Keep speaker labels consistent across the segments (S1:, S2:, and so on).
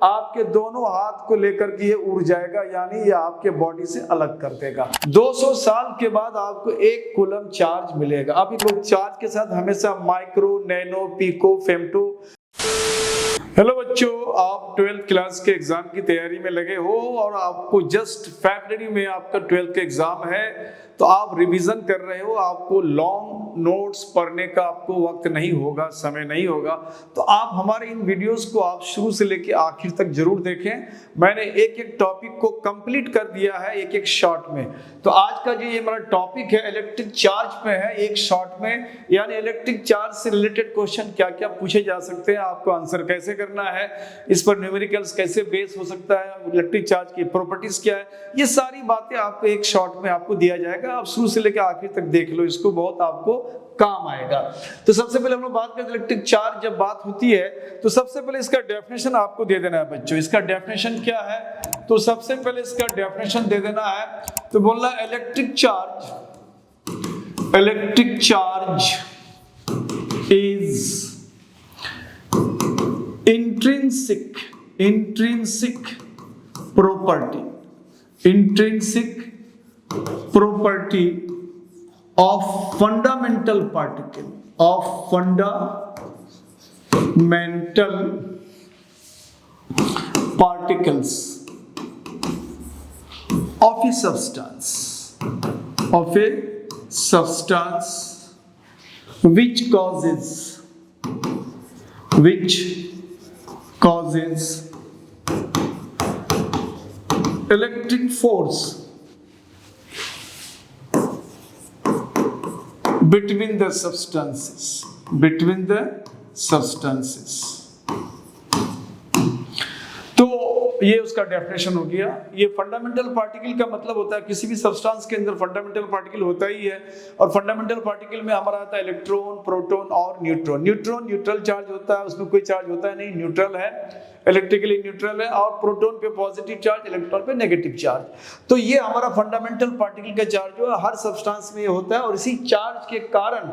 S1: आपके दोनों हाथ को लेकर के ये उड़ जाएगा, यानी ये आपके बॉडी से अलग कर देगा। 200 साल के बाद आपको 1 कूलम चार्ज मिलेगा। अब लोग चार्ज के साथ हमेशा micro, nano, pico, femto. Hello बच्चों, आप 12th क्लास के एग्जाम की तैयारी में लगे हो और आपको जस्ट फरवरी में आपका 12th का एग्जाम है, तो आप रिवीजन कर रहे हो। आपको लॉन्ग नोट्स पढ़ने का आपको वक्त नहीं होगा, समय नहीं होगा, तो आप हमारे इन वीडियोस को आप शुरू से लेकर आखिर तक जरूर देखें। मैंने एक एक टॉपिक को कंप्लीट कर दिया है एक एक शॉर्ट में। तो आज का जो ये हमारा टॉपिक है इलेक्ट्रिक चार्ज पे है, एक शॉर्ट में, यानी इलेक्ट्रिक चार्ज से रिलेटेड क्वेश्चन क्या क्या पूछे जा सकते हैं, आपको आंसर कैसे करना है, इस पर न्यूमेरिकल्स कैसे बेस हो सकता है, इलेक्ट्रिक चार्ज की प्रॉपर्टीज क्या है, ये सारी बातें आपको एक शॉर्ट में आपको दिया जाएगा। आप शुरू से लेकर आखिर तक देख लो, इसको बहुत आपको काम आएगा। तो सबसे पहले हम लोग बात करते हैं इलेक्ट्रिक चार्ज। जब बात होती है तो सबसे पहले इसका डेफिनेशन आपको दे देना है बच्चों। इसका डेफिनेशन क्या है, तो सबसे पहले इसका डेफिनेशन दे देना है। तो बोलना electric charge is intrinsic property of fundamental particles of a substance which causes electric force between the substances। तो ये उसका डेफिनेशन हो गया। ये फंडामेंटल पार्टिकल का मतलब होता है किसी भी सब्सटेंस के अंदर फंडामेंटल पार्टिकल होता ही है, और फंडामेंटल पार्टिकल में हमारा आता है इलेक्ट्रॉन, प्रोटॉन और न्यूट्रॉन। न्यूट्रॉन न्यूट्रल चार्ज होता है, उसमें कोई चार्ज होता है नहीं, न्यूट्रल है, इलेक्ट्रिकली न्यूट्रल है, और प्रोटॉन पे पॉजिटिव चार्ज, इलेक्ट्रॉन पे नेगेटिव चार्ज। तो ये हमारा फंडामेंटल पार्टिकल का चार्ज जो है हर सब्सटेंस में होता है, और इसी चार्ज के कारण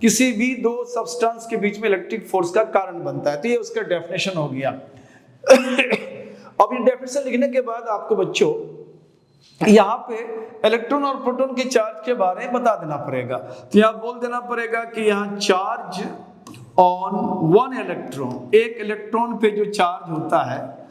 S1: किसी भी दो सब्सटेंस के बीच में इलेक्ट्रिक फोर्स का कारण बनता है। तो ये उसका डेफिनेशन हो गया। अब ये डेफिनेशन लिखने के बाद आपको बच्चों यहाँ पे इलेक्ट्रॉन और प्रोटॉन के चार्ज के बारे में बता देना पड़ेगा। तो यहाँ बोल देना पड़ेगा कि यहाँ चार्ज ऑन 1 इलेक्ट्रॉन, एक इलेक्ट्रॉन पे जो चार्ज होता है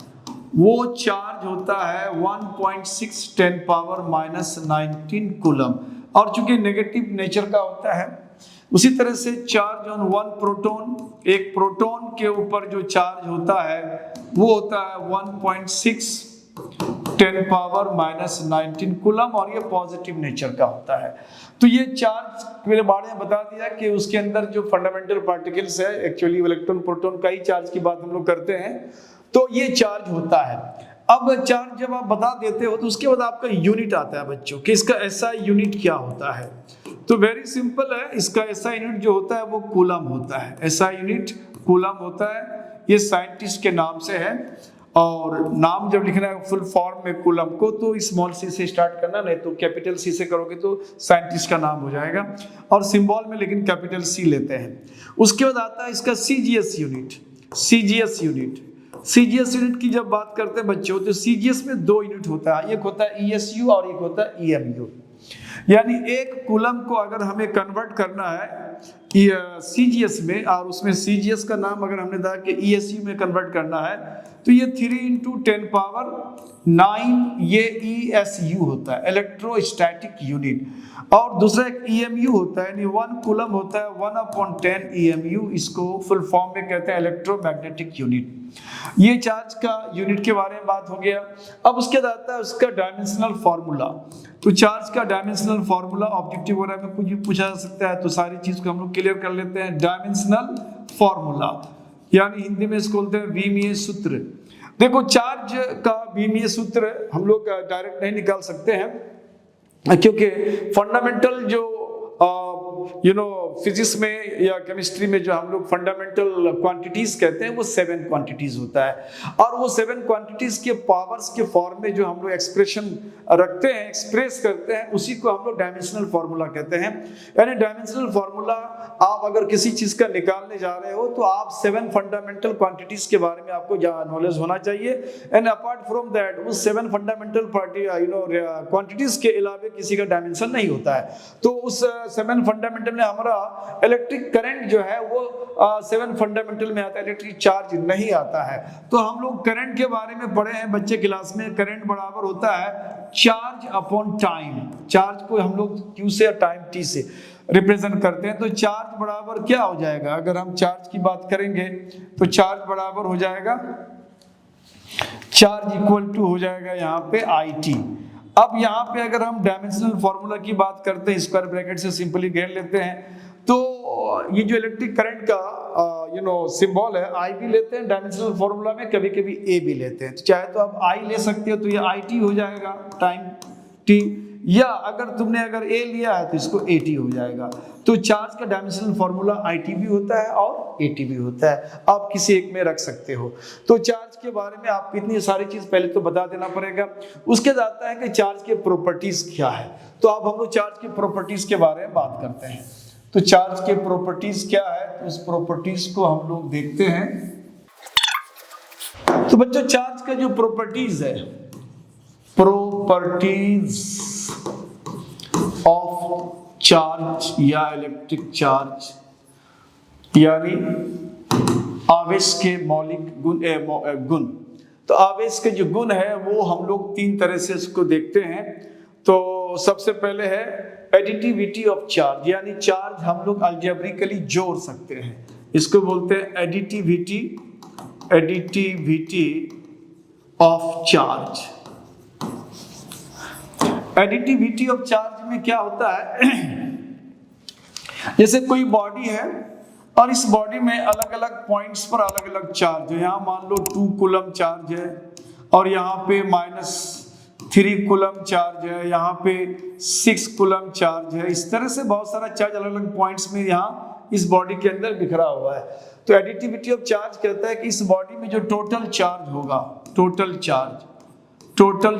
S1: वो चार्ज होता है 1.6 10⁻⁻19 कूलम, और चूंकि नेगेटिव नेचर का होता है, उसी तरह से चार्ज ऑन 1 प्रोटॉन, एक प्रोटॉन के ऊपर जो चार्ज होता है वो होता है 1.6 10⁻⁻19 कूलम, और ये पॉजिटिव नेचर का होता है। तो ये चार्ज मेरे बारे में बता दिया कि उसके अंदर जो फंडामेंटल पार्टिकल्स है, एक्चुअली इलेक्ट्रॉन प्रोटॉन का ही चार्ज की बात हम लोग करते हैं, तो ये चार्ज होता है। अब चार्ज जब आप बता देते हो तो उसके बाद आपका यूनिट आता है बच्चों कि इसका एसआई यूनिट क्या होता है। तो वेरी सिंपल है, इसका एसआई यूनिट जो होता है वो कूलम होता है। एसआई यूनिट कूलम होता है, ये साइंटिस्ट के नाम से है, और नाम जब लिखना है फुल फॉर्म में कूलम को तो स्मॉल सी से स्टार्ट करना, नहीं तो कैपिटल सी से करोगे तो साइंटिस्ट का नाम हो जाएगा, और सिंबल में लेकिन कैपिटल सी लेते हैं। उसके बाद आता है इसका सीजीएस यूनिट की जब बात करते हैं बच्चों, तो सीजीएस में 2 यूनिट होता है, एक होता है ईएसयू और एक होता है ईएमयू। यानी एक कूलम को अगर हमें कन्वर्ट करना है सीजीएस में, और उसमें सीजीएस का नाम अगर हमने कहा कि ईएसयू में कन्वर्ट करना है, तो ये 3 × 10⁹ ये ईएसयू होता है, इलेक्ट्रोस्टैटिक यूनिट। और दूसरा एक ईएमयू होता है, यानी 1 कूलम होता है 1/10 ईएमयू, इसको फुल फॉर्म में कहते हैं इलेक्ट्रोमैग्नेटिक यूनिट। ये चार्ज का यूनिट के बारे में बात हो गया। अब उसके बाद आता है उसका डायमेंशनल फार्मूला। तो चार्ज का डायमेंशनल फार्मूला ऑब्जेक्टिव वगैरह में कुछ भी पूछा जा सकता है, तो सारी चीज को हम लोग क्लियर कर लेते हैं। डायमेंशनल फार्मूला यानी हिंदी में इसको बोलते हैं विमीय सूत्र। देखो चार्ज का विमीय सूत्र हम लोग डायरेक्ट नहीं निकाल सकते हैं, क्योंकि फंडामेंटल जो फिजिक्स में या केमिस्ट्री में जो हम लोग फंडामेंटल क्वांटिटीज कहते हैं वो 7 क्वांटिटीज होता है, और वो 7 क्वांटिटीज के पावर्स के फॉर्म में जो हम लोग एक्सप्रेशन रखते हैं, एक्सप्रेस करते हैं, उसी को हम लोग डायमेंशनल फॉर्मूला कहते हैं। यानी डायमेंशनल फॉर्मूला आप अगर किसी चीज का निकालने जा रहे हो तो आप 7 फंडामेंटल क्वांटिटीज के बारे में आपको नॉलेज होना चाहिए। एंड अपार्ट फ्रॉम दैट उस 7 फंडामेंटल क्वांटिटीज के अलावा किसी का डायमेंशन नहीं होता है। तो उस 7 फंडामेंटल में हमारा इलेक्ट्रिक करंट जो है वो 7 फंडामेंटल में आता है, इलेक्ट्रिक चार्ज नहीं आता है। तो हम लोग करंट के बारे में पढ़े हैं बच्चे क्लास में, करंट बराबर होता है चार्ज अपॉन टाइम। चार्ज को हम लोग Q से और टाइम T से रिप्रेजेंट करते हैं। तो चार्ज बराबर क्या हो जाएगा, अगर हम चार्ज की बात करेंगे तो चार्ज बराबर हो जाएगा, चार्ज इक्वल टू हो जाएगा यहाँ पे IT। अब यहाँ पे अगर हम डायमेंशनल फॉर्मूला की बात करते हैं, स्क्वायर ब्रैकेट से सिंपली घेर लेते हैं, तो ये जो इलेक्ट्रिक करंट का सिंबल है I भी लेते हैं डायमेंशनल फॉर्मूला में, कभी कभी A भी लेते हैं। चाहे तो आप I ले सकते हो तो ये IT हो जाएगा टाइम T, या अगर A लिया है तो इसको AT हो जाएगा। तो चार्ज का डायमेंशनल फॉर्मूला IT भी होता है और AT भी होता है, आप किसी एक में रख सकते हो। तो चार्ज के बारे में आपको इतनी सारी चीज पहले तो बता देना पड़ेगा। उसके बाद आता है कि चार्ज के प्रॉपर्टीज क्या है। तो अब हम लोग चार्ज के प्रॉपर्टीज के बारे में बात करते हैं। तो चार्ज के प्रॉपर्टीज क्या है, तो उस प्रॉपर्टीज को हम लोग देखते हैं। तो बच्चों चार्ज का जो प्रॉपर्टीज है, प्रॉपर्टीज ऑफ चार्ज या इलेक्ट्रिक चार्ज, यानी आवेश के मौलिक गुण। तो आवेश के जो गुण है वो हम लोग 3 तरह से इसको देखते हैं। तो सबसे पहले है एडिटिविटी ऑफ चार्ज, यानी चार्ज हम लोग अलजेब्रिकली जोड़ सकते हैं, इसको बोलते हैं additivity of charge. Additivity of charge में क्या होता है, जैसे कोई बॉडी है और इस बॉडी में अलग अलग पॉइंट्स पर अलग अलग चार्ज है। यहाँ मान लो 2 कूलम चार्ज है और यहाँ पे -3 कूलम चार्ज है, यहाँ पे 6 कूलम चार्ज है। इस तरह से बहुत सारा चार्ज अलग अलग पॉइंट्स में यहाँ इस बॉडी के अंदर बिखरा हुआ है। तो एडिटिविटी ऑफ चार्ज कहता है कि इस बॉडी में जो टोटल चार्ज होगा, टोटल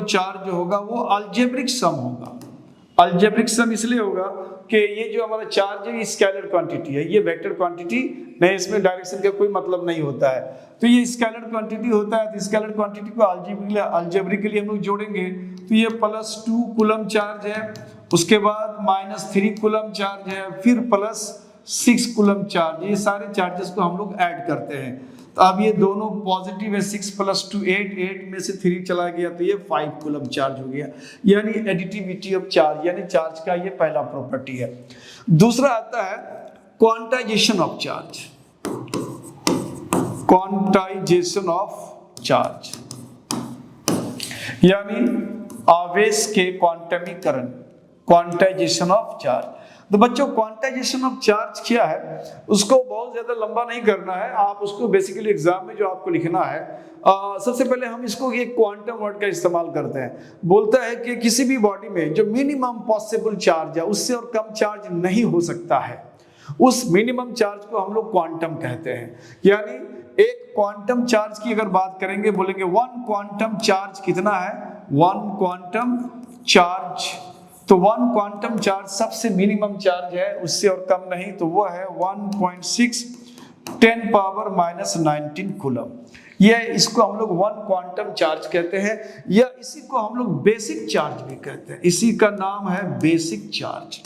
S1: चार्ज जो होगा वो अलजेब्रिक सम होगा। अलजेब्रिक सम इसलिए होगा कि ये जो हमारा चार्ज है स्केलर क्वांटिटी है, ये वेक्टर क्वांटिटी नहीं, इसमें डायरेक्शन का कोई मतलब नहीं होता है। तो ये स्केलर क्वांटिटी होता है, तो स्केलर क्वांटिटी को अलजेब्रिकली हम लोग जोड़ेंगे तो ये +2 कूलम चार्ज है, उसके बाद -3 कूलम चार्ज है, फिर +6 कूलम चार्ज। ये सारे चार्जेस को हम लोग ऐड करते हैं। तो अब ये दोनों पॉजिटिव है, 6 + 2 8 में से 3 चला गया तो ये 5 कूलम चार्ज हो गया, यानी एडिटिविटी ऑफ चार्ज, यानी चार्ज का ये पहला प्रॉपर्टी है। दूसरा आता है quantization of charge. Quantization of charge यानी आवेश के क्वांटमीकरण, क्वांटाइजेशन ऑफ चार्ज। तो बच्चों क्वांटाइजेशन ऑफ चार्ज क्या है, उसको बहुत ज्यादा लंबा नहीं करना है, आप उसको बेसिकली एग्जाम में जो आपको लिखना है, सबसे पहले हम इसको ये क्वांटम वर्ड का इस्तेमाल करते हैं। बोलता है कि किसी भी बॉडी में जो मिनिमम पॉसिबल चार्ज है उससे और कम चार्ज नहीं हो सकता है, उस मिनिमम चार्ज को हम लोग क्वांटम कहते हैं। यानी एक क्वांटम चार्ज की अगर बात करेंगे, बोलेंगे 1 क्वांटम चार्ज कितना है, 1 क्वांटम चार्ज। तो 1 क्वांटम चार्ज सबसे मिनिमम चार्ज है, उससे और कम नहीं, तो वो है 1.6 10⁻⁻19 कूलम। ये इसको हम लोग 1 क्वांटम चार्ज कहते हैं, या इसी को हम लोग बेसिक चार्ज भी कहते हैं। इसी का नाम है बेसिक चार्ज।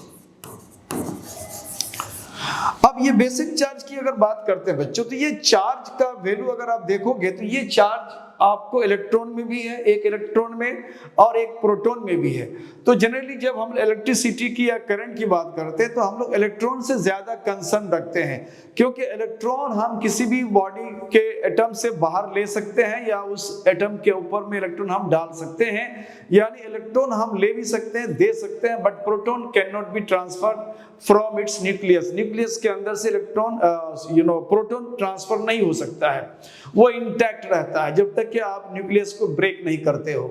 S1: अब ये बेसिक चार्ज की अगर बात करते हैं बच्चों, तो ये चार्ज का वैल्यू अगर आप देखोगे तो ये चार्ज आपको इलेक्ट्रॉन में भी है, एक इलेक्ट्रॉन में और एक प्रोटॉन में भी है। तो जनरली जब हम इलेक्ट्रिसिटी की या करंट की बात करते हैं तो हम लोग इलेक्ट्रॉन से ज्यादा कंसर्न रखते हैं, क्योंकि इलेक्ट्रॉन हम किसी भी बॉडी के एटम से बाहर ले सकते हैं या उस एटम के ऊपर में इलेक्ट्रॉन हम डाल सकते हैं। यानी इलेक्ट्रॉन हम ले भी सकते हैं, दे सकते हैं, but proton can not be transferred from its nucleus. Nucleus के अंदर से इलेक्ट्रॉन प्रोटॉन ट्रांसफर नहीं हो सकता है, वो इंटैक्ट रहता है। जब तक करके आप न्यूक्लियस को ब्रेक नहीं करते हो।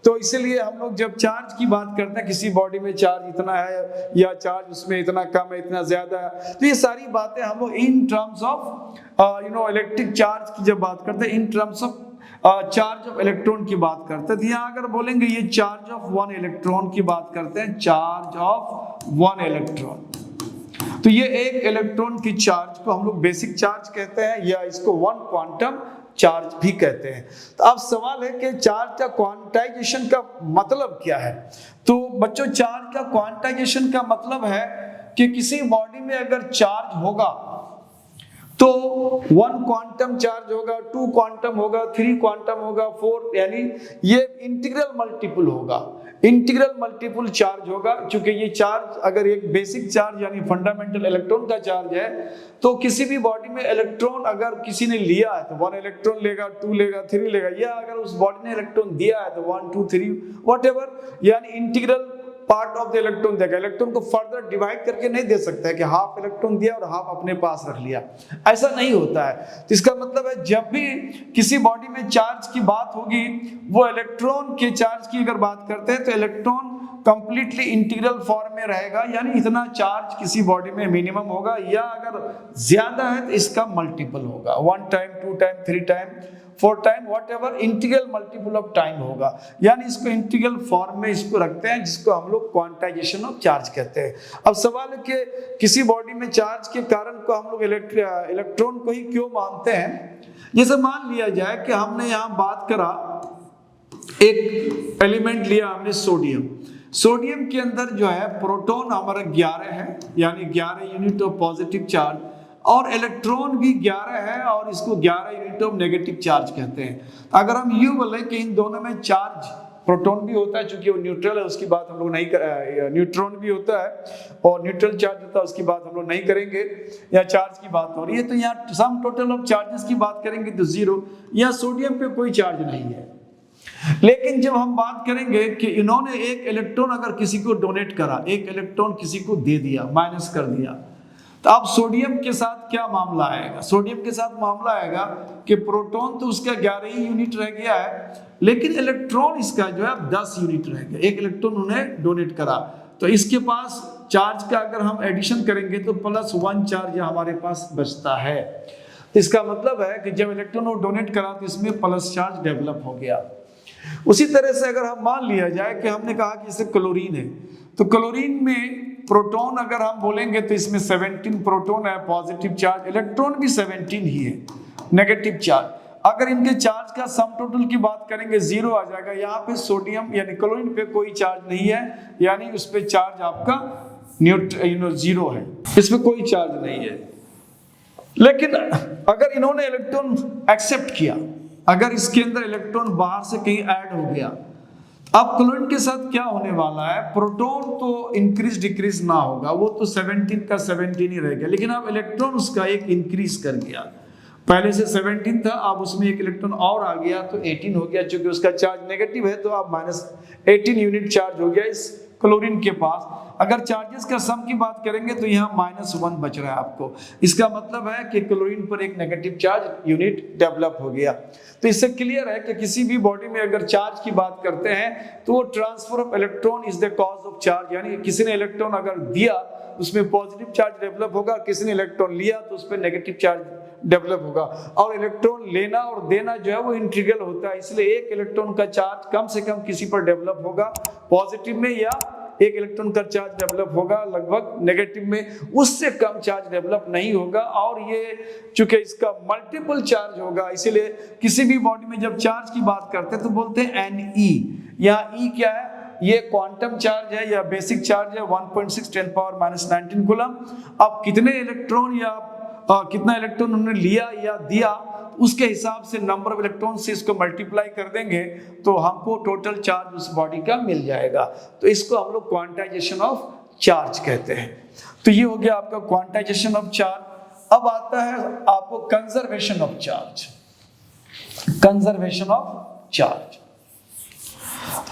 S1: तो इसीलिए हम लोग जब चार्ज की बात करते हैं, किसी बॉडी में चार्ज इतना है या चार्ज उसमें इतना कम है, इतना ज्यादा है, तो ये सारी बातें हम लोग in terms of electric charge की जब बात करते हैं, in terms of charge of electron की बात करते हैं। तो यहाँ अगर बोलेंगे ये चार्ज ऑफ वन इलेक्ट्रॉन की बात करते हैं, चार्ज ऑफ वन इलेक्ट्रॉन, तो ये एक इलेक्ट्रॉन की चार्ज को हम लोग बेसिक चार्ज कहते हैं या इसको वन क्वांटम चार्ज भी कहते हैं। तो अब सवाल है कि चार्ज का क्वांटाइजेशन का मतलब क्या है। तो बच्चों, चार्ज का क्वांटाइजेशन का मतलब है कि किसी बॉडी में अगर चार्ज होगा तो 1 क्वांटम चार्ज होगा, 2 क्वांटम होगा, 3 क्वांटम होगा, 4, यानी ये इंटीग्रल मल्टीपल होगा, इंटीग्रल मल्टीपल चार्ज होगा। क्योंकि ये चार्ज अगर एक बेसिक चार्ज यानी फंडामेंटल इलेक्ट्रॉन का चार्ज है, तो किसी भी बॉडी में इलेक्ट्रॉन अगर किसी ने लिया है तो 1 इलेक्ट्रॉन लेगा, 2 लेगा, 3 लेगा, या अगर उस बॉडी ने इलेक्ट्रॉन दिया है तो 1, 2, 3 व्हाटएवर, यानी integral part of the electron देगा। इलेक्ट्रॉन को फर्दर डिवाइड करके नहीं दे सकता है कि हाफ इलेक्ट्रॉन दिया और हाफ अपने पास रख लिया, ऐसा नहीं होता है। तो इसका मतलब है जब भी किसी बॉडी में चार्ज की बात होगी, वो इलेक्ट्रॉन के चार्ज की अगर बात करते हैं तो इलेक्ट्रॉन कंप्लीटली इंटीग्रल फॉर्म में रहेगा, यानी इतना चार्ज किसी बॉडी में मिनिमम होगा, या अगर ज्यादा है तो इसका मल्टीपल होगा, 1 time, 2 time, 3 time, 4 time, whatever, integral multiple of time होगा। यानी इसको इंटीग्रल फॉर्म में इसको रखते हैं, जिसको हम लोग क्वांटाइजेशन ऑफ चार्ज कहते हैं। अब सवाल है कि किसी बॉडी में चार्ज के कारण को हम लोग इलेक्ट्रॉन को ही क्यों मानते हैं। जैसे मान लिया जाए कि हमने यहाँ बात करा, एक एलिमेंट लिया हमने सोडियम, सोडियम के अंदर जो है प्रोटॉन हमारा 11 है, यानी 11 यूनिट ऑफ पॉजिटिव चार्ज, और इलेक्ट्रॉन भी 11 है और इसको 11 यूनिट ऑफ नेगेटिव चार्ज कहते हैं। अगर हम यूं बोले कि इन दोनों में चार्ज, प्रोटॉन भी होता है चूंकि वो न्यूट्रल है, उसकी बात हम लोग नहीं कर, न्यूट्रॉन भी होता है और न्यूट्रल चार्ज होता है, उसकी बात हम लोग नहीं करेंगे। या चार्ज की बात हो रही है तो यहाँ सम टोटल ऑफ चार्जेस की बात करेंगे तो 0, या सोडियम पे कोई चार्ज नहीं है। लेकिन जब हम बात करेंगे कि इन्होंने एक इलेक्ट्रॉन अगर किसी को डोनेट करा, एक इलेक्ट्रॉन किसी को दे दिया, माइनस कर दिया, तो अब सोडियम के साथ क्या मामला आएगा। सोडियम के साथ मामला आएगा कि प्रोटॉन तो उसका 11 ही यूनिट रह गया है, लेकिन इलेक्ट्रॉन इसका जो है 10 यूनिट रह गया, एक इलेक्ट्रॉन उन्हें डोनेट करा, तो इसके पास चार्ज का अगर हम एडिशन करेंगे तो +1 चार्ज हमारे पास बचता है। इसका मतलब है कि जब इलेक्ट्रॉन को डोनेट करा तो इसमें प्लस चार्ज डेवलप हो गया। उसी तरह से अगर हम मान लिया जाए कि हमने कहा कि जैसे क्लोरीन है, तो क्लोरीन में प्रोटॉन अगर हम बोलेंगे तो इसमें 17 प्रोटॉन है पॉजिटिव चार्ज, इलेक्ट्रॉन भी 17 ही है नेगेटिव चार्ज। अगर इनके चार्ज का सम टोटल की बात करेंगे 0 आ जाएगा। यहाँ पे सोडियम यानी क्लोरीन पे कोई चार्ज नहीं है, यानी उस पे चार्ज आपका 0 है, इसमें कोई चार्ज नहीं है। लेकिन अगर इन्होंने इलेक्ट्रॉन एक्सेप्ट किया, अगर इसके अंदर इलेक्ट्रॉन बाहर से कहीं ऐड हो गया, अब क्लोरीन के साथ क्या होने वाला है, प्रोटॉन तो इंक्रीज डिक्रीज ना होगा, वो तो 17 का 17 ही रह गया, लेकिन अब इलेक्ट्रॉन उसका एक इंक्रीज कर गया, पहले से 17 था, अब उसमें एक इलेक्ट्रॉन और आ गया तो 18 हो गया। चूंकि उसका चार्ज नेगेटिव है तो अब -18 यूनिट चार्ज हो गया इस क्लोरीन के पास। अगर चार्जेस का सम की बात करेंगे तो यहाँ -1 बच रहा है आपको। इसका मतलब है कि क्लोरीन पर एक नेगेटिव चार्ज यूनिट डेवलप हो गया। तो इससे क्लियर है कि किसी भी बॉडी में अगर चार्ज की बात करते हैं तो वो transfer of electron is the cause of charge, यानी किसी ने इलेक्ट्रॉन अगर दिया उसमें पॉजिटिव चार्ज डेवलप होगा, किसी ने इलेक्ट्रॉन लिया तो उस पर नेगेटिव चार्ज डेवलप होगा। और इलेक्ट्रॉन लेना और देना जो है वो इंटीग्रल होता है, इसलिए एक इलेक्ट्रॉन का चार्ज कम से कम किसी पर डेवलप होगा पॉजिटिव में, या एक इलेक्ट्रॉन का चार्ज डेवलप होगा लगभग नेगेटिव में, उससे कम चार्ज डेवलप नहीं होगा। और ये चूंकि इसका मल्टीपल चार्ज होगा, इसीलिए किसी भी बॉडी में जब चार्ज की बात करते हैं तो बोलते हैं Ne। यहाँ E क्या है, ये क्वांटम चार्ज है या बेसिक चार्ज है 1.6 × 10⁻⁹ कूलम। अब कितने इलेक्ट्रॉन या कितना इलेक्ट्रॉन उन्होंने लिया या दिया, उसके हिसाब से नंबर ऑफ इलेक्ट्रॉन से इसको मल्टीप्लाई कर देंगे तो हमको टोटल चार्ज उस बॉडी का मिल जाएगा। तो इसको हम लोग क्वांटाइजेशन ऑफ चार्ज कहते हैं। तो ये हो गया आपका क्वांटाइजेशन ऑफ चार्ज। अब आता है आपको conservation of charge. Conservation of charge,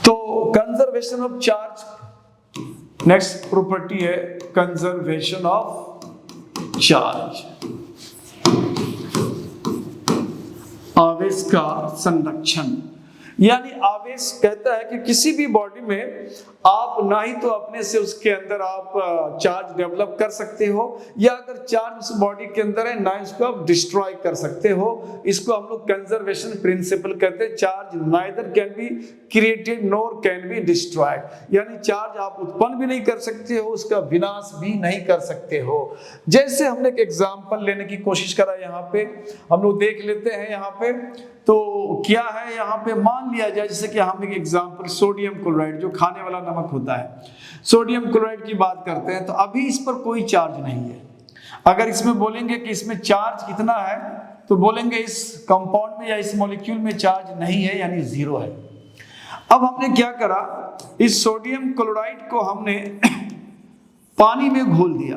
S1: तो conservation of charge next property है कंजर्वेशन ऑफ चार्ज। आवेश का संरक्षण। यानी आवेश कहता है कि किसी भी बॉडी में आप ना ही तो अपने से उसके अंदर आप चार्ज डेवलप कर सकते हो, या अगर चार्ज उस बॉडी के अंदर है ना इसको आप डिस्ट्रॉय कर सकते हो। इसको हम लोग कंजर्वेशन प्रिंसिपल कहते हैं। Charge neither can be created NOR can be destroyed, यानी चार्ज आप उत्पन्न भी नहीं कर सकते हो, उसका विनाश भी नहीं कर सकते हो। जैसे हमने एक एग्जांपल लेने की कोशिश करा, यहाँ पे हम लोग देख लेते हैं। यहाँ पे तो क्या है, यहाँ पे मान लिया जाए जैसे कि हम एक एग्जांपल सोडियम क्लोराइड जो खाने वाला नमक होता है, सोडियम क्लोराइड की बात करते हैं। तो अभी इस पर कोई चार्ज नहीं है। अगर इसमें बोलेंगे कि इसमें चार्ज कितना है, तो बोलेंगे इस कंपाउंड में या इस मॉलिक्यूल में चार्ज नहीं है, यानी जीरो है। अब हमने क्या करा, इस सोडियम क्लोराइड को हमने पानी में घोल दिया,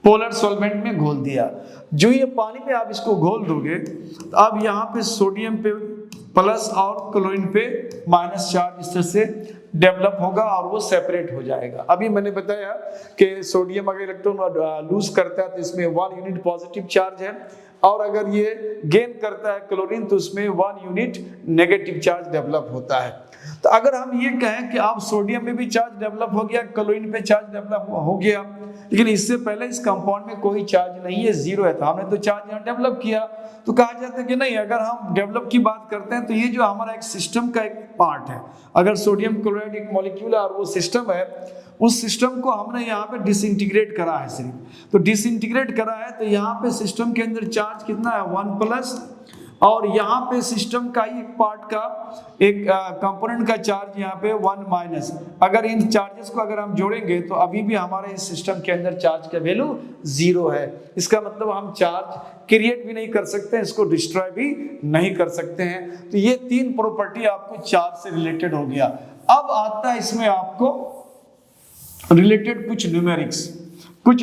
S1: पोलर सॉल्वेंट में घोल दिया। जो ये पानी पे आप इसको घोल दोगे तो अब यहाँ पे सोडियम पे प्लस और क्लोरीन पे माइनस चार्ज इस तरह से डेवलप होगा और वो सेपरेट हो जाएगा। अभी मैंने बताया कि सोडियम अगर इलेक्ट्रॉन लूज करता है तो इसमें 1 यूनिट पॉजिटिव चार्ज है, और अगर ये गेन करता है क्लोरीन तो उसमें 1 यूनिट नेगेटिव चार्ज डेवलप होता है। तो अगर हम ये कहें कि अब सोडियम में भी चार्ज डेवलप हो गया, क्लोरीन पे चार्ज डेवलप हो गया, लेकिन इससे पहले इस कंपाउंड में कोई चार्ज नहीं है, जीरो है, तो हमने तो चार्ज यहाँ डेवलप किया। तो कहा जाता है कि नहीं, अगर हम डेवलप की बात करते हैं तो ये जो हमारा एक सिस्टम का एक पार्ट है, अगर सोडियम क्लोराइड एक मॉलिक्यूल है और वो सिस्टम है, उस सिस्टम को हमने यहाँ पे डिसइंटीग्रेट करा है सिर्फ। तो डिसइंटीग्रेट करा है तो यहाँ पे सिस्टम के अंदर चार्ज कितना है, 1+, और यहाँ पे सिस्टम का ही एक पार्ट का एक कंपोनेंट का चार्ज यहाँ पे 1-। अगर इन चार्जेस को अगर हम जोड़ेंगे तो अभी भी हमारे इस सिस्टम के अंदर चार्ज का वैल्यू जीरो है। इसका मतलब हम चार्ज क्रिएट भी नहीं कर सकते हैं, इसको डिस्ट्रॉय भी नहीं कर सकते हैं। तो ये 3 प्रॉपर्टी आपको चार्ज से रिलेटेड हो गया। अब आता है इसमें आपको रिलेटेड कुछ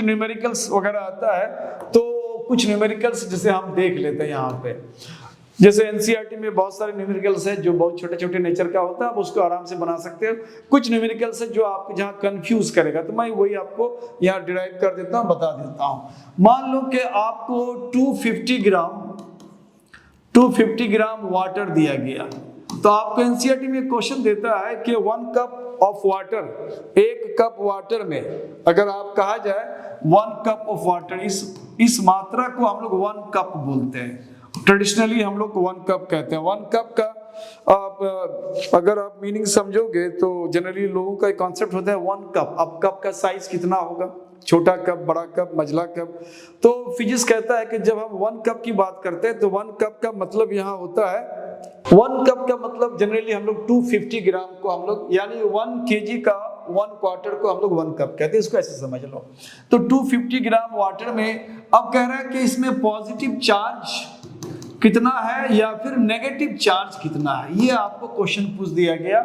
S1: न्यूमेरिकल्स वगैरह आता है। तो कुछ न्यूमेरिकल्स जैसे हम देख लेते हैं यहाँ पे, जैसे एनसीईआरटी में बहुत सारे न्यूमेरिकल्स है जो बहुत छोटे छोटे नेचर का होता है, आप उसको आराम से बना सकते हो। कुछ न्यूमेरिकल्स है जो आपको जहाँ कंफ्यूज करेगा, तो मैं वही आपको यहाँ डिराइव कर देता हूँ, बता देता हूँ। मान लो कि आपको 250 ग्राम वाटर दिया गया, तो आपको एनसीईआरटी में क्वेश्चन देता है कि 1 cup of water, 1 cup water में अगर आप कहा जाए 1 कप ऑफ वाटर, इस मात्रा को हम लोग 1 कप बोलते हैं। ट्रेडिशनली हम लोग 1 कप कहते हैं। 1 कप का अगर आप मीनिंग समझोगे तो जनरली लोगों का एक कॉन्सेप्ट होता है 1 कप। अब कप का साइज कितना होगा, छोटा कप, बड़ा कप, मझला कप। तो फिजिक्स कहता है कि जब हम 1 कप की बात करते हैं तो 1 कप का मतलब यहाँ होता है, 1 कप का मतलब जनरली हम लोग 250 ग्राम को हम लोग, यानी 1 kg का 1 क्वार्टर को हम लोग 1 कप कहते हैं। इसको ऐसे समझ लो। तो 250 ग्राम वाटर में अब कह रहा है कि इसमें पॉजिटिव चार्ज कितना है या फिर नेगेटिव चार्ज कितना है। ये आपको क्वेश्चन पूछ दिया गया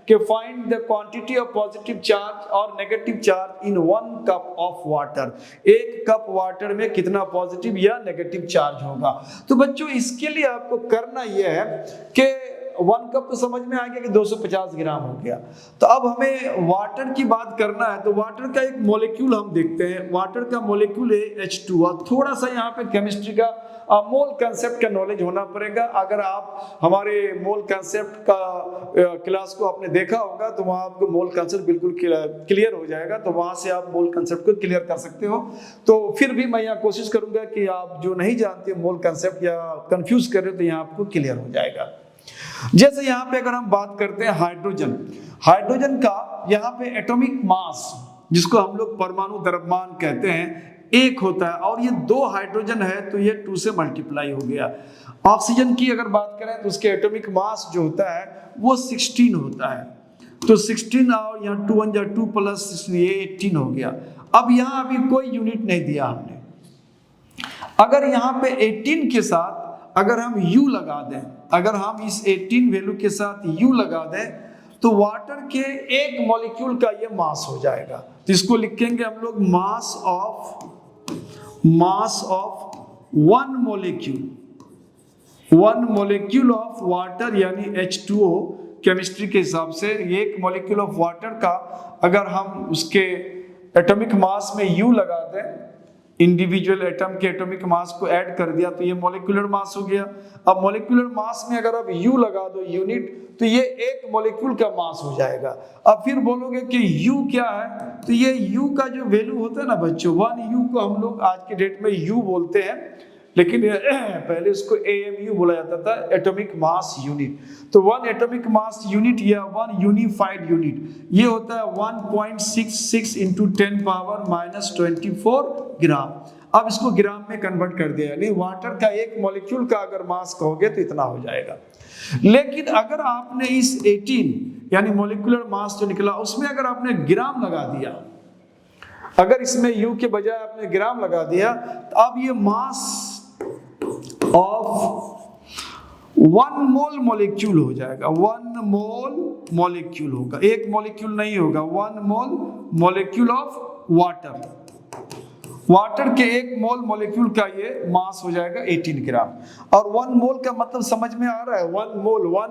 S1: कि find the quantity of positive charge और negative charge in 1 cup of water. 1 cup water में कितना पॉजिटिव या नेगेटिव चार्ज होगा। तो बच्चों इसके लिए आपको करना यह है कि 1 कप तो समझ में आ गया कि 250 ग्राम हो गया। तो अब हमें वाटर की बात करना है, तो वाटर का एक मॉलिक्यूल हम देखते हैं। वाटर का मॉलिक्यूल है H2O। थोड़ा सा यहाँ पे केमिस्ट्री का मोल कंसेप्ट का नॉलेज होना पड़ेगा। अगर आप हमारे मोल कंसेप्ट का क्लास को आपने देखा होगा तो वहाँ आपको मोल कंसेप्ट बिल्कुल क्लियर हो जाएगा, तो वहाँ से आप मोल कंसेप्ट को क्लियर कर सकते हो। तो फिर भी मैं यहाँ कोशिश करूंगा कि आप जो नहीं जानते मोल कंसेप्ट या कंफ्यूज कर रहे हो तो यहाँ आपको क्लियर हो जाएगा। जैसे यहाँ पे अगर हम बात करते हैं हाइड्रोजन का यहाँ पे एटॉमिक मास, जिसको हम लोग परमाणु द्रव्यमान कहते हैं, 1 होता है, और ये 2 हाइड्रोजन है तो ये 2 से मल्टीप्लाई हो गया। ऑक्सीजन की अगर बात करें तो उसके एटॉमिक मास जो होता है वो 16 होता है। तो 16 और यहाँ 2 1 2 प्लस 16 ये 18 हो गया। अब यहाँ अभी कोई यूनिट नहीं दिया हमने। अगर यहाँ पे 18 के साथ अगर हम U लगा दें, अगर हम इस 18 वैल्यू के साथ U लगा दें तो वाटर के एक मॉलिक्यूल का ये मास हो जाएगा। तो इसको लिखेंगे हम लोग mass of 1 molecule of water, यानी H2O केमिस्ट्री के हिसाब से एक मॉलिक्यूल ऑफ वाटर का अगर हम उसके एटॉमिक मास में U लगा दें इंडिविजुअल एटम के एटॉमिक मास को ऐड कर दिया तो ये मॉलिक्यूलर मास हो गया। अब मॉलिक्यूलर मास में अगर आप U लगा दो यूनिट तो ये एक मॉलिक्यूल का मास हो जाएगा। अब फिर बोलोगे कि U क्या है, तो ये U का जो वैल्यू होता है ना बच्चों, 1U को हम लोग आज के डेट में U बोलते हैं, लेकिन पहले उसको AMU बोला जाता था, एटॉमिक मास यूनिट। तो 1 एटॉमिक मास यूनिट या 1 यूनिफाइड यूनिट ये होता है 1.66 इंटू 10 पावर -24 ग्राम। अब इसको ग्राम में कन्वर्ट कर दिया, यानी वाटर का एक मॉलिक्यूल का अगर मास कहोगे तो इतना हो जाएगा। लेकिन अगर आपने इस 18 यानी मॉलिक्यूलर मास जो निकला उसमें अगर आपने ग्राम लगा दिया, अगर इसमें U के बजाय आपने ग्राम लगा दिया, तो अब ये मास ऑफ 1 मोल मॉलिक्यूल हो जाएगा। 1 मोल मॉलिक्यूल होगा, एक मॉलिक्यूल नहीं होगा, 1 मोल मॉलिक्यूल ऑफ वाटर। वाटर के 1 मोल मॉलिक्यूल का ये मास हो जाएगा 18 ग्राम। और 1 मोल का मतलब समझ में आ रहा है, 1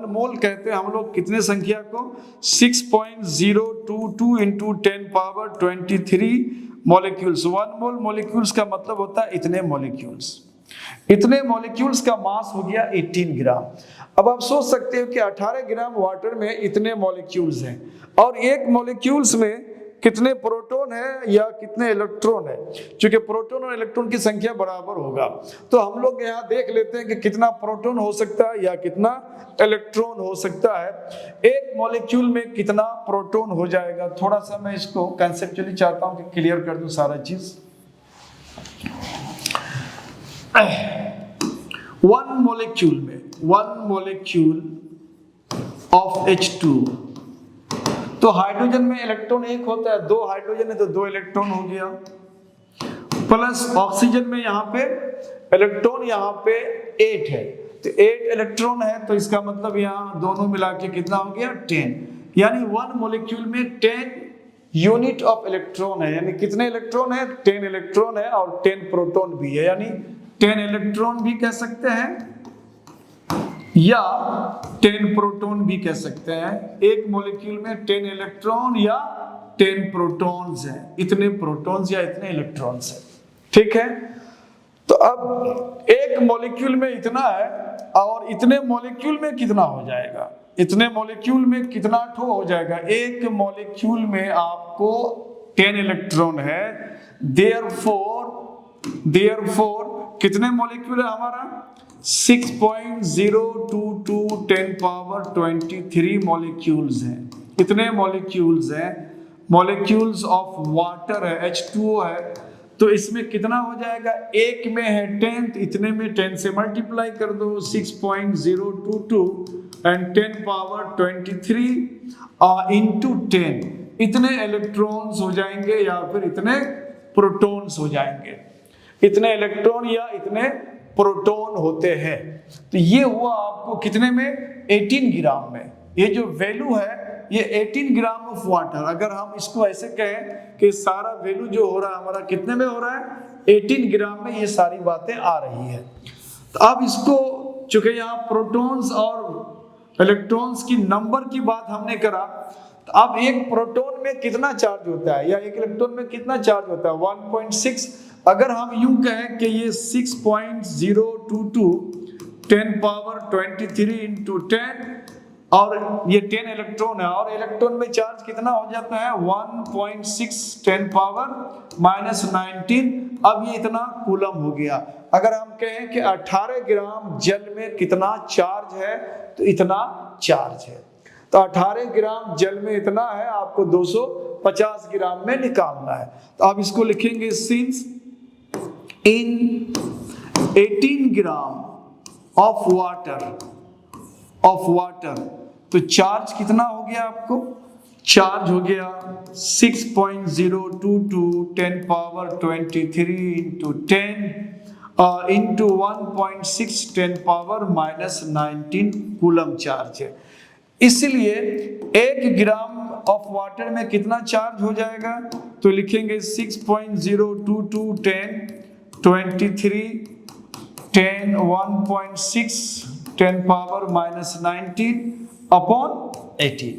S1: मोल कहते हैं हम लोग कितने संख्या को, 6.022 इंटू 10 पावर 23 मॉलिक्यूल्स। 1 मोल मॉलिक्यूल्स का मतलब होता है इतने मॉलिक्यूल्स। इतने मॉलिक्यूल्स का मास हो गया 18 ग्राम। अब आप सोच सकते हो कि 18 ग्राम वाटर में इतने मॉलिक्यूल्स हैं और एक मॉलिक्यूल्स में कितने प्रोटॉन है या कितने इलेक्ट्रॉन है। क्योंकि प्रोटॉन और इलेक्ट्रॉन की संख्या बराबर होगा, तो हम लोग यहाँ देख लेते हैं कि कितना प्रोटॉन हो सकता है या कितना इलेक्ट्रॉन हो सकता है। एक मॉलिक्यूल में कितना प्रोटॉन हो जाएगा, थोड़ा सा मैं इसको कंसेप्चुअली चाहता हूँ कि क्लियर कर दूं सारा चीज। 1 मॉलिक्यूल ऑफ H2, तो हाइड्रोजन में इलेक्ट्रॉन 1 होता है, 2 हाइड्रोजन है तो 2 इलेक्ट्रॉन हो गया, प्लस ऑक्सीजन में यहाँ पे इलेक्ट्रॉन यहाँ पे 8 है, तो 8 इलेक्ट्रॉन है, तो इसका मतलब यहाँ दोनों मिला के कितना हो गया 10। यानी 1 मॉलिक्यूल में 10 यूनिट ऑफ इलेक्ट्रॉन है। यानी कितने इलेक्ट्रॉन है, 10 इलेक्ट्रॉन है और 10 प्रोटॉन भी है, यानी 10 इलेक्ट्रॉन भी कह सकते हैं या 10 प्रोटॉन भी कह सकते हैं। एक मॉलिक्यूल में 10 इलेक्ट्रॉन या 10 प्रोटॉन्स हैं, इतने प्रोटॉन्स या इतने इलेक्ट्रॉन्स हैं, ठीक है। तो अब एक मॉलिक्यूल में इतना है और इतने मॉलिक्यूल में कितना हो जाएगा, इतने मॉलिक्यूल में कितना ठो हो जाएगा। एक मॉलिक्यूल में आपको 10 इलेक्ट्रॉन है, देयरफॉर कितने मॉलिक्यूल है हमारा, 6.022 10 पावर 23 मॉलिक्यूल्स हैं। इतने मॉलिक्यूल्स हैं, मॉलिक्यूल्स ऑफ वाटर है, H2O है, तो इसमें कितना हो जाएगा, एक में है 10, इतने में 10 से मल्टीप्लाई कर दो, 6.022 एंड 10 पावर 23 इंटू 10, इतने इलेक्ट्रॉन्स हो जाएंगे या फिर इतने प्रोटॉन्स हो जाएंगे। इतने इलेक्ट्रॉन या इतने प्रोटॉन होते हैं। तो ये हुआ आपको कितने में, 18 ग्राम में। ये जो वैल्यू है ये 18 ग्राम ऑफ वाटर। अगर हम इसको ऐसे कहें कि सारा वैल्यू जो हो रहा है हमारा कितने में हो रहा है, 18 ग्राम में ये सारी बातें आ रही है। तो अब इसको चूंकि यहाँ प्रोटॉन्स और इलेक्ट्रॉन्स की नंबर की बात हमने करा, तो अब एक प्रोटॉन में कितना चार्ज होता है या एक इलेक्ट्रॉन में कितना चार्ज होता है, 1.6। अगर हम यूं कहें कि ये 6.022 10 पावर 23 इंटू 10 और ये 10 इलेक्ट्रॉन है और इलेक्ट्रॉन में चार्ज कितना हो जाता है 1.6 10 पावर -19। अब ये इतना कूलम हो गया। अगर हम कहें कि 18 ग्राम जल में कितना चार्ज है, तो इतना चार्ज है। तो 18 ग्राम जल में इतना है, आपको 250 ग्राम में निकालना है। तो आप इसको लिखेंगे since in 18 gram of water, तो चार्ज कितना हो गया आपको, चार्ज हो गया 6.022 10 power 23 into 10 into 1.6 10 power -19 coulomb charge है। इसलिए 1 ग्राम ऑफ वाटर में कितना चार्ज हो जाएगा, तो लिखेंगे 6.022 10 23 10 1.6 10 पावर -19 अपॉन 18।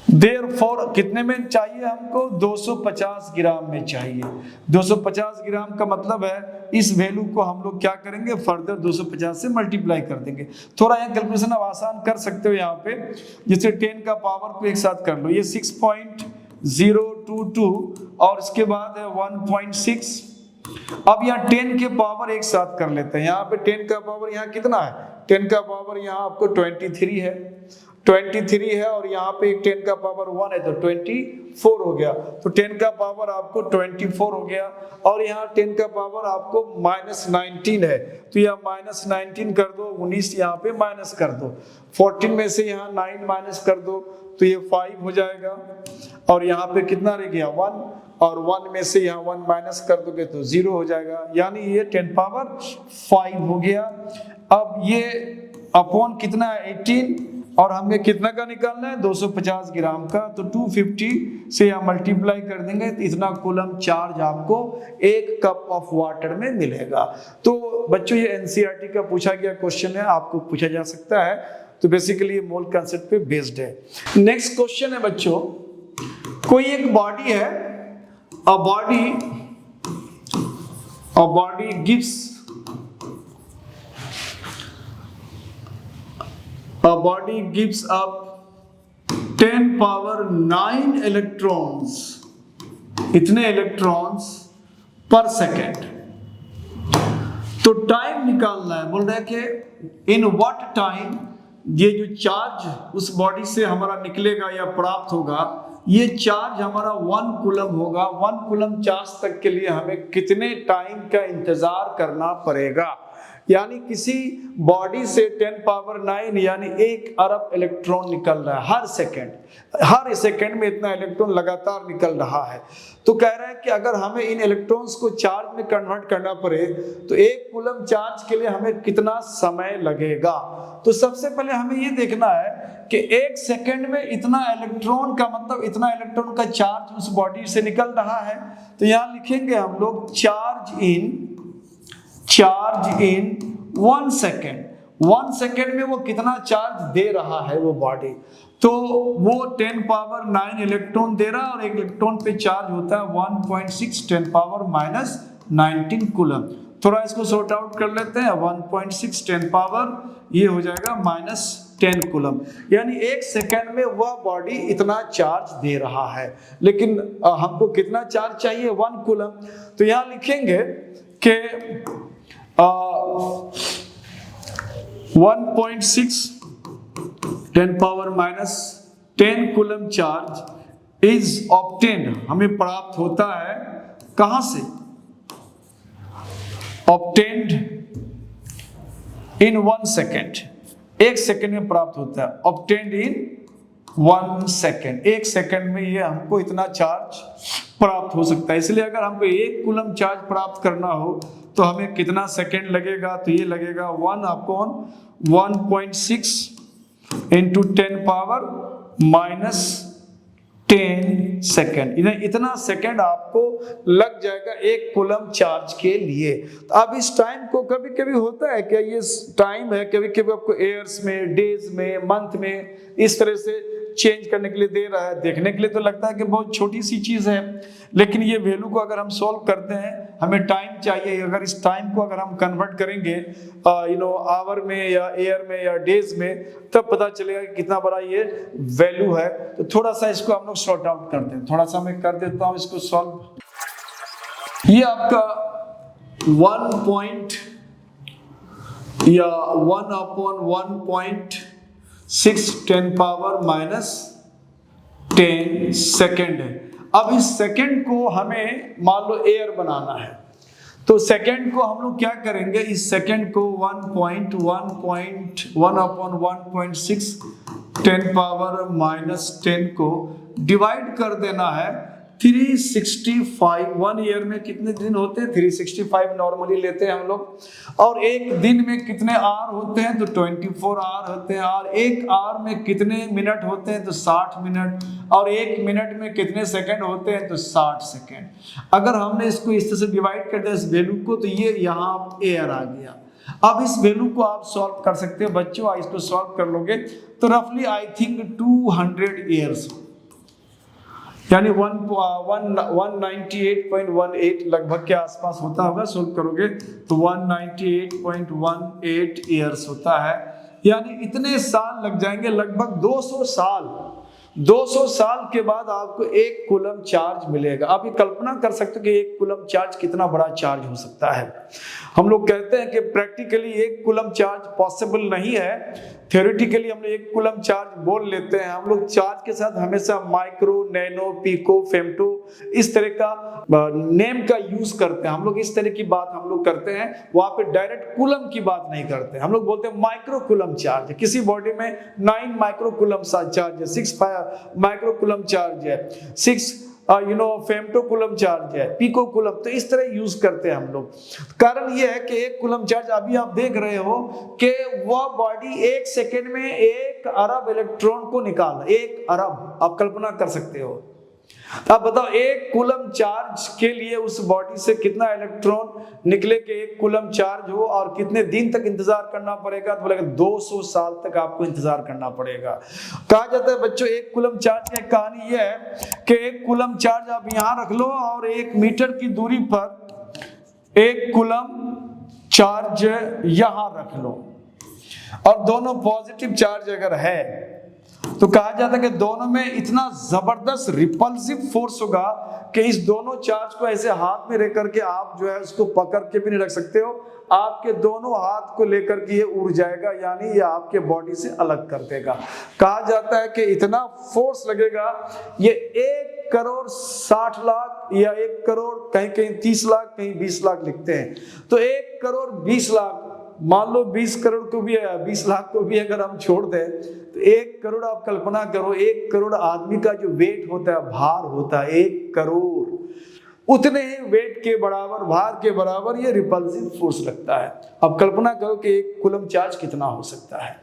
S1: देयरफॉर कितने में चाहिए हमको? 250 ग्राम में चाहिए। 250 ग्राम का मतलब है इस वैल्यू को हम लोग क्या करेंगे, फर्दर 250 से मल्टीप्लाई कर देंगे। थोड़ा यहाँ कैलकुलेशन आप आसान कर सकते हो यहाँ पे, जैसे 10 का पावर को एक साथ कर लो, ये 6.022 और इसके बाद है 1.6। अब यहाँ 10 के पावर एक साथ कर लेते हैं। यहाँ पे 10 का पावर यहाँ कितना है? 10 का पावर यहाँ आपको 23 है, 23 है, और यहाँ पे 10 का पावर 1 है तो 24 हो गया। तो 10 का पावर आपको 24 हो गया, और यहाँ 10 का पावर आपको -19 है, तो यहाँ -19 कर दो, 19 यहाँ पे माइनस कर दो, 14 में से यहाँ 9 माइनस कर दो तो ये 5 हो जाएगा, और यहाँ पे कितना रह गया 1, और 1 में से यहाँ 1 माइनस कर दोगे तो 0 हो जाएगा, यानी ये 10 पावर 5 हो गया। अब ये अपॉन कितना है 18, और हमें कितना का निकालना है 250 ग्राम का, तो 250 से यहाँ मल्टीप्लाई कर देंगे तो इतना कूलम चार्ज आपको 1 कप ऑफ वाटर में मिलेगा। तो बच्चों ये एनसीईआरटी का पूछा गया क्वेश्चन है, आपको पूछा जा सकता है, तो बेसिकली ये मोल कंसेप्ट पे बेस्ड है। नेक्स्ट क्वेश्चन है बच्चों, कोई एक बॉडी है, a body gives A body gives up 10 power 9 electrons, इतने इलेक्ट्रॉन्स पर सेकेंड। तो टाइम निकालना है, बोल रहे हैं कि इन व्हाट टाइम ये जो चार्ज उस बॉडी से हमारा निकलेगा या प्राप्त होगा, ये चार्ज हमारा 1 कूलम होगा। 1 कूलम चार्ज तक के लिए हमें कितने टाइम का इंतजार करना पड़ेगा। यानी किसी बॉडी से 10 पावर 9 यानी 1 अरब इलेक्ट्रॉन निकल रहा है हर सेकंड में इतना इलेक्ट्रॉन लगातार निकल रहा है। तो कह रहे हैं कि अगर हमें इन इलेक्ट्रॉन्स को चार्ज में कन्वर्ट करना पड़े तो 1 कूलम चार्ज के लिए हमें कितना समय लगेगा। तो सबसे पहले हमें ये देखना है कि 1 सेकंड में इतना इलेक्ट्रॉन का मतलब इतना इलेक्ट्रॉन का चार्ज उस बॉडी से निकल रहा है। तो यहाँ लिखेंगे हम लोग चार्ज इन 1 सेकेंड। 1 सेकेंड में वो कितना चार्ज दे रहा है वो बॉडी, तो वो 10 पावर 9 इलेक्ट्रॉन दे रहा है, और एक इलेक्ट्रॉन पे चार्ज होता है 1.6 10 पावर -19 कूलम। थोड़ा इसको सॉर्ट आउट कर लेते हैं, 1.6 10 पावर ये हो जाएगा -10 कूलम, यानी 1 सेकेंड में वह बॉडी इतना चार्ज दे रहा है। लेकिन हमको कितना चार्ज चाहिए 1 कूलम, तो यहाँ लिखेंगे कि 1.6 10 power -10 coulomb charge is obtained, हमें प्राप्त होता है कहां से? ऑब्टेन्ड इन 1 सेकेंड, 1 सेकेंड में प्राप्त होता है। ऑब्टेन्ड इन 1 सेकेंड, 1 सेकेंड में ये हमको इतना चार्ज प्राप्त हो सकता है। इसलिए अगर हमको 1 कूलम चार्ज प्राप्त करना हो तो हमें कितना सेकेंड लगेगा, तो ये लगेगा 1/1.6 इंटू 10 पावर -10 सेकेंड। इतना सेकेंड आपको लग जाएगा 1 कूलम चार्ज के लिए। तो अब इस टाइम को कभी कभी होता है क्या, ये टाइम है कभी कभी आपको एयर्स में, डेज में, मंथ में इस तरह से चेंज करने के लिए दे रहा है। देखने के लिए तो लगता है कि बहुत छोटी सी चीज है, लेकिन ये वैल्यू को अगर हम सॉल्व करते हैं, हमें टाइम चाहिए, अगर इस टाइम को अगर हम कन्वर्ट करेंगे आवर में या एयर में या डेज में, तब पता चलेगा कि कितना बड़ा ये वैल्यू है। तो थोड़ा सा इसको हम लोग सॉर्ट आउट करते हैं, थोड़ा सा मैं कर देता हूं इसको सॉल्व। ये आपका 1/1.6 10 पावर -10 सेकेंड है। अब इस सेकेंड को हमें मान लो एयर बनाना है, तो सेकेंड को हम लोग क्या करेंगे, इस सेकेंड को 1/1.6 10 पावर -10 को डिवाइड कर देना है 365। 1 ईयर में कितने दिन होते हैं? 365 नॉर्मली लेते हैं हम लोग। और एक दिन में कितने आवर होते हैं? तो 24 आवर होते हैं। और एक आवर में कितने मिनट होते हैं? तो 60 मिनट। और एक मिनट में कितने सेकंड होते हैं? तो 60 सेकंड। अगर हमने इसको इस तरह से डिवाइड कर दिया इस वैल्यू को, तो ये यहाँ एयर आ गया। अब इस वैल्यू को आप सॉल्व कर सकते हो बच्चों, इसको सॉल्व कर लोगे तो रफली आई थिंक 200 ईयर्स यानी 198.18 लगभग के आसपास होता होगा। सोल्व करोगे तो 198.18 ईयर्स होता है, यानी इतने साल लग जाएंगे, लगभग 200 साल। 200 साल के बाद आपको 1 कूलम चार्ज मिलेगा। आप ये कल्पना कर सकते हो कि 1 कूलम चार्ज कितना बड़ा चार्ज हो सकता है। हम लोग कहते हैं कि प्रैक्टिकली 1 कूलम चार्ज पॉसिबल नहीं है, थ्योरेटिकली हम लोग 1 कूलम चार्ज बोल लेते हैं। हम लोग चार्ज के साथ हमेशा माइक्रो, नैनो, पिको, फेम्टो इस तरह का नेम का यूज करते हैं। हम लोग इस तरह की बात हम लोग करते हैं, वहां पे डायरेक्ट कूलम की बात नहीं करते। हम लोग बोलते हैं माइक्रो कूलम चार्ज। किसी बॉडी में 9 माइक्रो कूलम चार्ज है, 6 माइक्रो कूलम चार्ज है, 6 फेम्टो कूलम चार्ज है, पिको कूलम, तो इस तरह यूज करते हैं हम लोग। कारण यह है कि 1 कूलम चार्ज, अभी आप देख रहे हो कि वह बॉडी 1 सेकेंड में 1 अरब इलेक्ट्रॉन को निकाल, 1 अरब, आप कल्पना कर सकते हो। आप बताओ 1 कूलम चार्ज के लिए उस बॉडी से कितना इलेक्ट्रॉन निकले कि 1 कूलम चार्ज हो, और कितने दिन तक इंतजार करना पड़ेगा? तो बोलेगा 200 साल तक आपको इंतजार करना पड़ेगा। कहा जाता है बच्चों 1 कूलम चार्ज की कहानी यह है कि 1 कूलम चार्ज आप यहां रख लो और 1 मीटर की दूरी पर 1 कूलम चार्ज यहां रख लो, और दोनों पॉजिटिव चार्ज अगर है तो कहा जाता है कि दोनों में इतना जबरदस्त रिपल्सिव फोर्स होगा कि इस दोनों चार्ज को ऐसे हाथ में रख करके आप जो है उसको पकड़ के भी नहीं रख सकते हो। आपके दोनों हाथ को लेकर के ये उड़ जाएगा, यानी ये आपके बॉडी से अलग कर देगा। कहा जाता है कि इतना फोर्स लगेगा, ये 1 करोड़ 60 लाख या 1 करोड़, कहीं कहीं 30 लाख, कहीं 20 लाख लिखते हैं। तो 1 करोड़ 20 लाख, मान लो 20 करोड़ को भी, 20 लाख को भी अगर हम छोड़ दें तो 1 करोड़, आप कल्पना करो 1 करोड़ आदमी का जो वेट होता है, भार होता है 1 करोड़, उतने ही वेट के बराबर, भार के बराबर ये रिपल्सिव फोर्स लगता है। अब कल्पना करो कि 1 कूलम चार्ज कितना हो सकता है।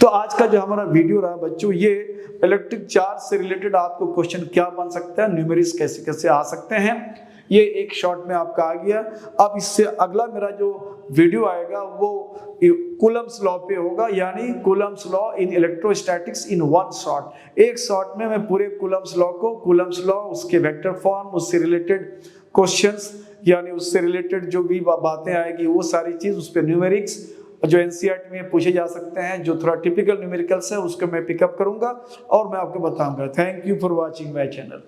S1: तो आज का जो हमारा वीडियो रहा बच्चों, ये इलेक्ट्रिक चार्ज से रिलेटेड आपको क्वेश्चन क्या बन सकता है, न्यूमेरिक्स कैसे कैसे आ सकते हैं, ये एक शॉट में आपका आ गया। अब इससे अगला मेरा जो वीडियो आएगा वो कूलम्स लॉ पे होगा, यानी Coulomb's law in electrostatics in 1 shot. एक शॉट में मैं पूरे कूलम्स लॉ को, कूलम्स लॉ, उसके वेक्टर फॉर्म, उससे रिलेटेड क्वेश्चंस, यानी उससे रिलेटेड जो भी बातें आएगी वो सारी चीज, उस पर न्यूमेरिक्स जो एनसीईआरटी में पूछे जा सकते हैं, जो थोड़ा टिपिकल न्यूमेरिकल्स है, उसको मैं पिकअप करूंगा और मैं आपको बताऊंगा। Thank you for watching my channel.